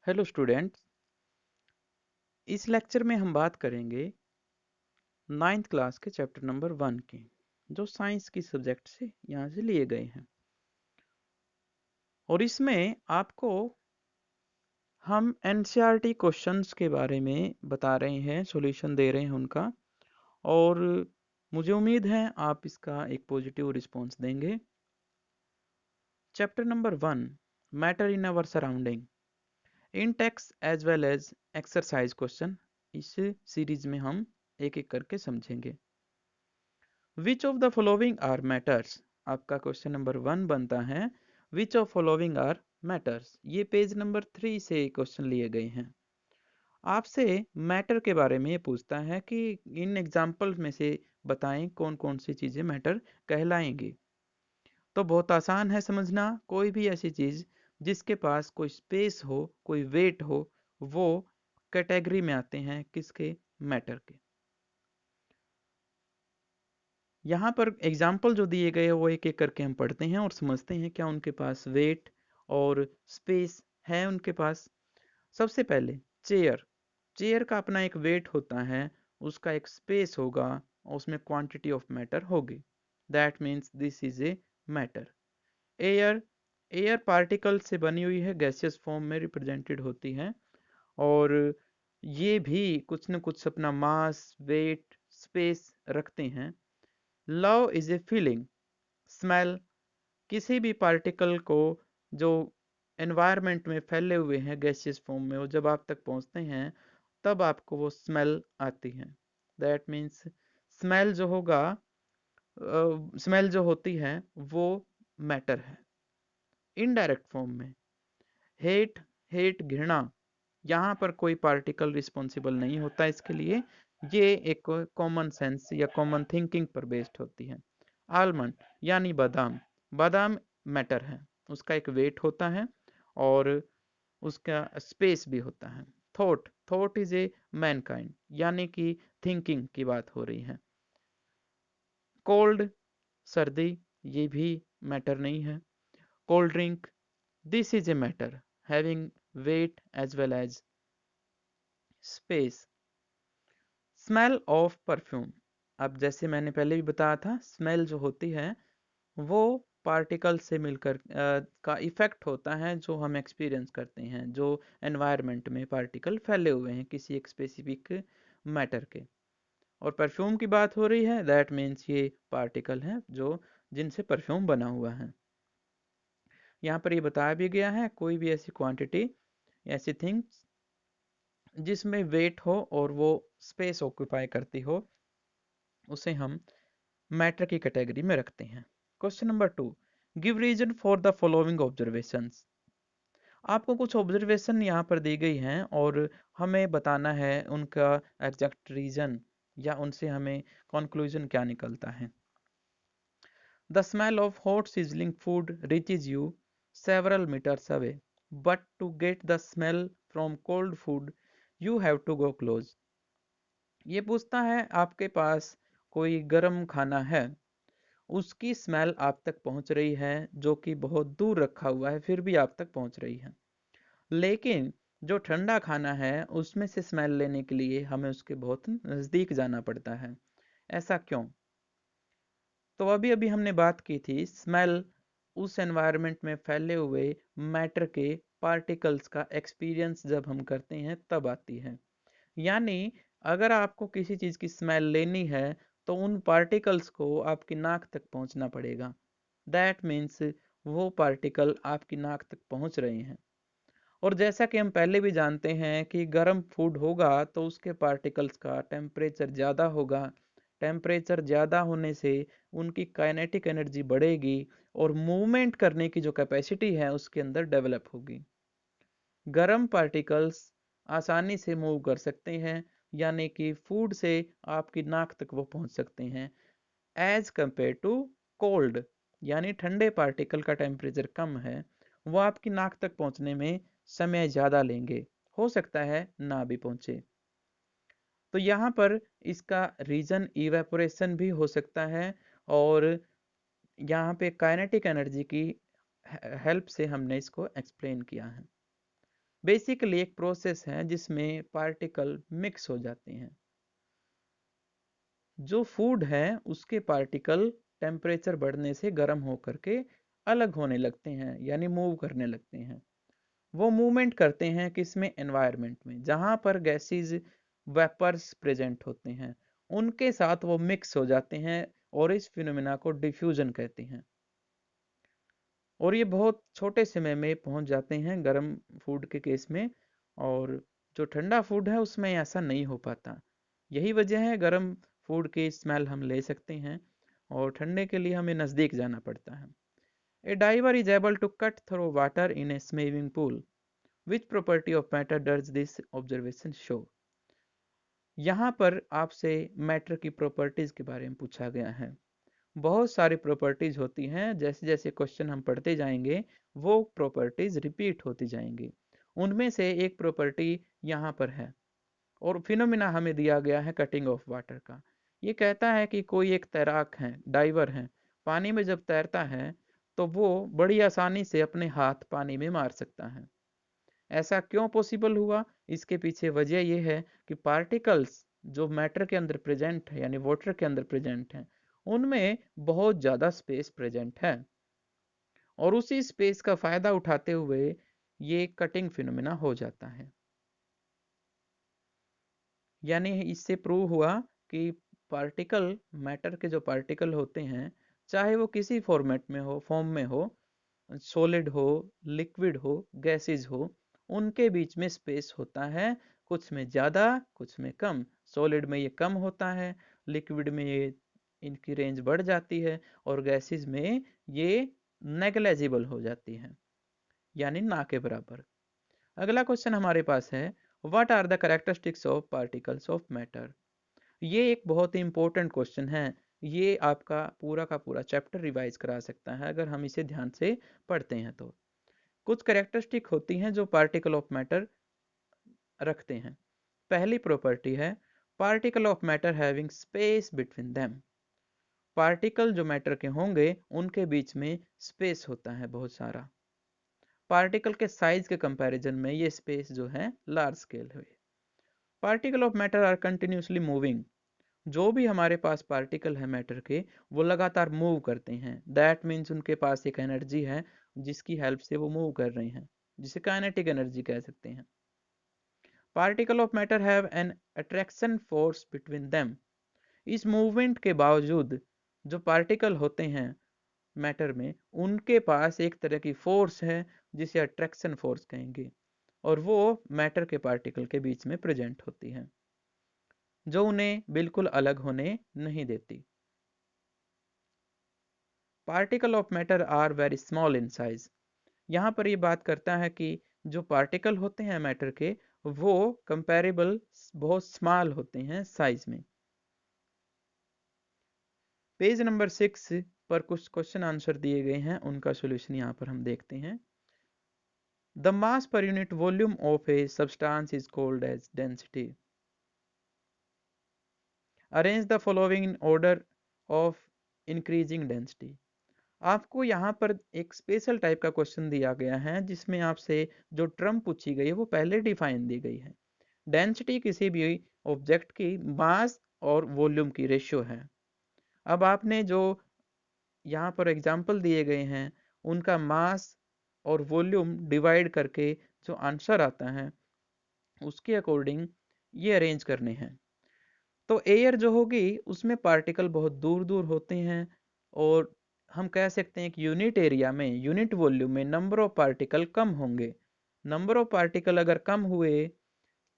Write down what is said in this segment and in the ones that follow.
Hello students. इस lecture में हम बात करेंगे 9th क्लास के चैप्टर नंबर 1 की, जो साइंस की सब्जेक्ट से यहाँ से लिए गए हैं। और इसमें आपको हम एनसीईआरटी क्वेश्चंस के बारे में बता रहे हैं, सॉल्यूशन दे रहे हैं उनका। और मुझे उम्मीद है आप इसका एक पॉजिटिव रिस्पॉन्स देंगे। Chapter number 1, matter in our surrounding, in text as well as exercise question. इस सीरीज में हम एक एक करके समझेंगे। Which of the following are matters, आपका क्वेश्चन नंबर 1 बनता है which of following are matters. ये पेज नंबर 3 से क्वेश्चन लिए गए हैं। आपसे मैटर के बारे में ये पूछता है कि इन एग्जाम्पल में से बताएं कौन कौन सी चीजें मैटर कहलाएंगी। तो बहुत आसान है समझना। कोई भी ऐसी चीज जिसके पास कोई स्पेस हो, कोई वेट हो, वो कैटेगरी में आते हैं किसके? मैटर के। यहाँ पर एग्जाम्पल जो दिए गए हैं वो एक एक करके हम पढ़ते हैं और समझते हैं क्या उनके पास वेट और स्पेस है उनके पास। सबसे पहले चेयर। चेयर का अपना एक वेट होता है, उसका एक स्पेस होगा और उसमें क्वांटिटी ऑफ मैटर होगी। That means this is a matter. Air, air particle से बनी हुई है, गैसियस फॉर्म में रिप्रेजेंटेड होती है और ये भी कुछ न कुछ अपना मास, वेट, स्पेस रखते हैं। Love is a feeling. Smell, किसी भी पार्टिकल को जो एनवायरनमेंट में फैले हुए हैं गैसियस फॉर्म में, वो जब आप तक पहुंचते हैं तब आपको वो स्मेल आती है। दैट मीन्स स्मेल जो होगा, स्मेल जो होती है वो मैटर है। इनडायरेक्ट फॉर्म में हेट, हेट घृणा, यहाँ पर कोई पार्टिकल रिस्पॉन्सिबल नहीं होता इसके लिए। ये एक कॉमन सेंस या कॉमन थिंकिंग पर बेस्ड होती है। आलमंड यानी बादाम, बादाम मैटर है, उसका एक वेट होता है और उसका स्पेस भी होता है। Thought, thought is a Mankind, यानी कि थिंकिंग की बात हो रही है। कोल्ड, सर्दी, ये भी मैटर नहीं है। Cold drink, this is a matter having weight as well as space. Smell of perfume, अब जैसे मैंने पहले भी बताया था, स्मेल जो होती है वो पार्टिकल से मिलकर का इफेक्ट होता है जो हम एक्सपीरियंस करते हैं, जो एनवायरनमेंट में पार्टिकल फैले हुए हैं किसी एक स्पेसिफिक मैटर के। और परफ्यूम की बात हो रही है, दैट मीन्स ये पार्टिकल हैं जो जिनसे परफ्यूम बना हुआ है। यहाँ पर ये बताया भी गया है कोई भी ऐसी क्वांटिटी, ऐसी थिंग्स जिसमें वेट हो और वो स्पेस ऑक्यूपाई करती हो, उसे हम मैटर की कैटेगरी में रखते हैं। Question number 2, give reason for the following observations. आपको कुछ ऑब्जर्वेशन यहाँ पर दी गई हैं और हमें बताना है उनका एग्जैक्ट रीजन या उनसे हमें कंक्लूजन क्या निकलता है। The smell of hot sizzling food reaches you several metres away, but to get the smell from cold food you have to go close. ये पूछता है आपके पास कोई गर्म खाना है, उसकी स्मेल आप तक पहुंच रही है जो कि बहुत दूर रखा हुआ है, फिर भी आप तक पहुंच रही है। लेकिन जो ठंडा खाना है उसमें से स्मेल लेने के लिए हमें उसके बहुत नज़दीक जाना पड़ता है। ऐसा क्यों? तो अभी अभी हमने बात की थी, स्मेल उस एनवायरनमेंट में फैले हुए मैटर के पार्टिकल्स का एक्सपीरियंस जब हम करते हैं तब आती है। यानी अगर आपको किसी चीज़ की स्मेल लेनी है तो उन पार्टिकल्स को आपकी नाक तक पहुंचना पड़ेगा। दैट मीन्स वो पार्टिकल आपकी नाक तक पहुंच रहे हैं। और जैसा कि हम पहले भी जानते हैं कि गर्म फूड होगा तो उसके पार्टिकल्स का टेम्परेचर ज़्यादा होगा। टेम्परेचर ज़्यादा होने से उनकी काइनेटिक एनर्जी बढ़ेगी और मूवमेंट करने की जो कैपेसिटी है उसके अंदर डेवलप होगी। गर्म पार्टिकल्स आसानी से मूव कर सकते हैं, यानी कि फूड से आपकी नाक तक वो पहुंच सकते हैं, एज कंपेयर टू कोल्ड, यानी ठंडे पार्टिकल का टेम्परेचर कम है, वो आपकी नाक तक पहुंचने में समय ज़्यादा लेंगे, हो सकता है ना भी पहुंचे। तो यहाँ पर इसका रीजन इवेपोरेशन भी हो सकता है और यहाँ पे काइनेटिक एनर्जी की हेल्प से हमने इसको एक्सप्लेन किया है। बेसिकली एक प्रोसेस है जिसमें पार्टिकल मिक्स हो जाते हैं। जो फूड है उसके पार्टिकल टेम्परेचर बढ़ने से गर्म होकर के अलग होने लगते हैं, यानी मूव करने लगते हैं। वो मूवमेंट करते हैं किसमें? एनवायरनमेंट में, जहाँ पर गैसेस वेपर्स प्रेजेंट होते हैं उनके साथ वो मिक्स हो जाते हैं, और इस फिनोमेना को डिफ्यूजन कहते हैं। और ये बहुत छोटे समय में पहुंच जाते हैं गर्म फूड के केस में, और जो ठंडा फूड है उसमें ऐसा नहीं हो पाता। यही वजह है गर्म फूड की स्मेल हम ले सकते हैं और ठंडे के लिए हमें नज़दीक जाना पड़ता है। A diver is able to cut through water in a swimming pool, which property of matter does this observation show? यहाँ पर आपसे मैटर की प्रॉपर्टीज के बारे में पूछा गया है। बहुत सारी प्रॉपर्टीज होती हैं, जैसे जैसे क्वेश्चन हम पढ़ते जाएंगे वो प्रॉपर्टीज रिपीट होती जाएंगी। उनमें से एक प्रॉपर्टी यहाँ पर है, और फिनोमिना हमें दिया गया है कटिंग ऑफ वाटर का। ये कहता है कि कोई एक तैराक है, डाइवर है, पानी में जब तैरता है तो वो बड़ी आसानी से अपने हाथ पानी में मार सकता है। ऐसा क्यों पॉसिबल हुआ? इसके पीछे वजह यह है कि पार्टिकल्स जो मैटर के अंदर प्रेजेंट है, यानी वाटर के अंदर प्रेजेंट है, उनमें बहुत ज़्यादा स्पेस प्रेजेंट है, और उसी स्पेस का फायदा उठाते हुए ये कटिंग फिनोमेना हो जाता है। यानी इससे प्रूव हुआ कि पार्टिकल, मैटर के जो पार्टिकल होते हैं, चाहे वो किसी फॉर्मेट में हो, फॉर्म में हो, सॉलिड हो, लिक्विड हो, गैसेज हो, उनके बीच में स्पेस होता है, कुछ में ज़्यादा कुछ में कम। सॉलिड में ये कम होता है, लिक्विड में ये इनकी रेंज बढ़ जाती है, और गैसेज में ये नेग्लेजिबल हो जाती है, यानी ना के बराबर। अगला क्वेश्चन हमारे पास है, what are the characteristics of particles of matter? ये एक बहुत ही इंपॉर्टेंट क्वेश्चन है। ये आपका पूरा का पूरा चैप्टर रिवाइज करा सकता है अगर हम इसे ध्यान से पढ़ते हैं तो। कुछ कैरेक्टरिस्टिक होती हैं जो पार्टिकल ऑफ मैटर रखते हैं। पहली प्रॉपर्टी है particle of matter having space between them. Particle जो मैटर के होंगे उनके बीच में स्पेस होता है बहुत सारा। पार्टिकल के साइज के कंपैरिजन में ये स्पेस जो है लार्ज स्केल है। Particle of matter are continuously moving. जो भी हमारे पास पार्टिकल है मैटर के, वो लगातार मूव करते हैं। दैट मीन्स उनके पास एक एनर्जी है जिसकी हेल्प से वो मूव कर रहे हैं, जिसे काइनेटिक एनर्जी कह सकते हैं। Particle of matter have an attraction force between them. इस मूवमेंट के बावजूद जो पार्टिकल होते हैं मैटर में, उनके पास एक तरह की फोर्स है जिसे अट्रैक्शन फोर्स कहेंगे, और वो मैटर के पार्टिकल के बीच में प्रेजेंट होती है, जो उन्हें बिल्कुल अलग होने नहीं देती। Particle of matter are very small in size. यहाँ पर ये बात करता है कि जो पार्टिकल होते हैं मैटर के, वो कंपैरेबल बहुत स्मॉल होते हैं साइज में। पेज नंबर 6 पर कुछ क्वेश्चन आंसर दिए गए हैं, उनका सॉल्यूशन यहाँ पर हम देखते हैं। The mass per unit volume of a substance is called as density. Arrange the following in order of increasing density. आपको यहाँ पर एक स्पेशल टाइप का क्वेश्चन दिया गया है जिसमें आपसे जो टर्म पूछी गई है वो पहले डिफाइन दी गई है। डेंसिटी किसी भी ऑब्जेक्ट की मास और वॉल्यूम की रेशियो है। अब आपने जो यहाँ पर एग्जाम्पल दिए गए हैं उनका मास और वॉल्यूम डिवाइड करके जो आंसर आता है उसके अकॉर्डिंग ये अरेंज करने हैं। तो एयर जो होगी उसमें पार्टिकल बहुत दूर दूर होते हैं, और हम कह सकते हैं कि यूनिट एरिया में, यूनिट वॉल्यूम में नंबर ऑफ पार्टिकल कम होंगे। नंबर ऑफ पार्टिकल अगर कम हुए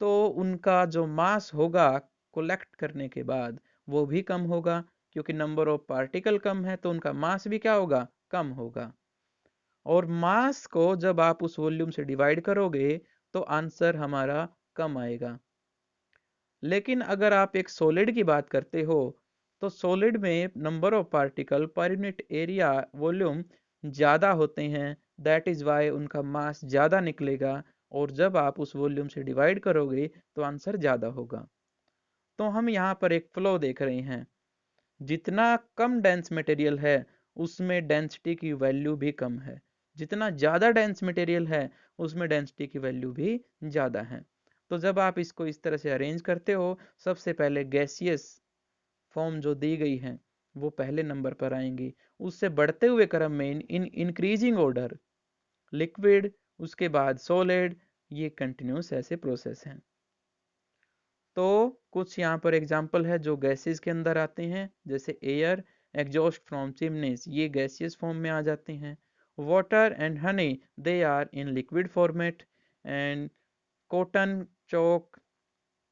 तो उनका जो मास होगा कलेक्ट करने के बाद वो भी कम होगा, क्योंकि नंबर ऑफ पार्टिकल कम है तो उनका मास भी क्या होगा? कम होगा। और मास को जब आप उस वॉल्यूम से डिवाइड करोगे तो आंसर हमारा कम आएगा। लेकिन अगर आप एक सॉलिड की बात करते हो तो सॉलिड में number of particle per unit area volume ज़्यादा होते हैं। दैट इज़ वाई उनका मास ज़्यादा निकलेगा, और जब आप उस वॉल्यूम से डिवाइड करोगे तो आंसर ज़्यादा होगा। तो हम यहाँ पर एक फ्लो देख रहे हैं, जितना कम डेंस मटेरियल है उसमें डेंसिटी की वैल्यू भी कम है। जितना ज़्यादा डेंस मटेरियल है उसमें डेंसिटी की वैल्यू भी ज़्यादा है। तो जब आप इसको इस तरह से अरेंज करते हो, सबसे पहले गैसियस फॉर्म जो दी गई है वो पहले नंबर पर आएंगी, उससे बढ़ते हुए क्रम में इन इंक्रीजिंग ऑर्डर लिक्विड, उसके बाद सॉलिड, ये कंटिन्यूस ऐसे प्रोसेस हैं। तो कुछ यहाँ पर एग्जाम्पल है जो गैसेस के अंदर आते हैं, जैसे एयर, एग्जॉस्ट फ्रॉम चिमनीज, ये गैसियस फॉर्म में आ जाते हैं। Water and honey, they are in liquid format. And cotton, chalk,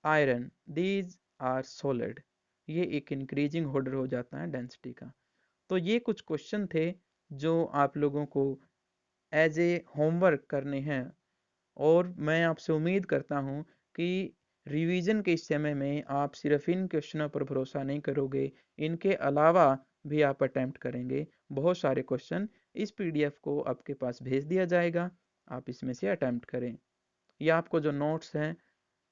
iron, these are solid, ये एक इंक्रीजिंग ऑर्डर हो जाता है डेंसिटी का। तो ये कुछ क्वेश्चन थे जो आप लोगों को एज ए होमवर्क करने हैं, और मैं आपसे उम्मीद करता हूँ कि रिवीजन के इस समय में आप सिर्फ इन क्वेश्चनों पर भरोसा नहीं करोगे, इनके अलावा भी आप अटेम्प्ट करेंगे। बहुत सारे क्वेश्चन इस पीडीएफ को आपके पास भेज दिया जाएगा, आप इसमें से अटेम्प्ट करें, या आपको जो नोट्स हैं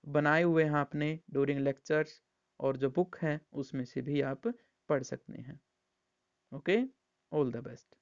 बनाए हुए हैं आपने ड्यूरिंग लेक्चर्स, और जो बुक है उसमें से भी आप पढ़ सकते हैं। Okay, all the best.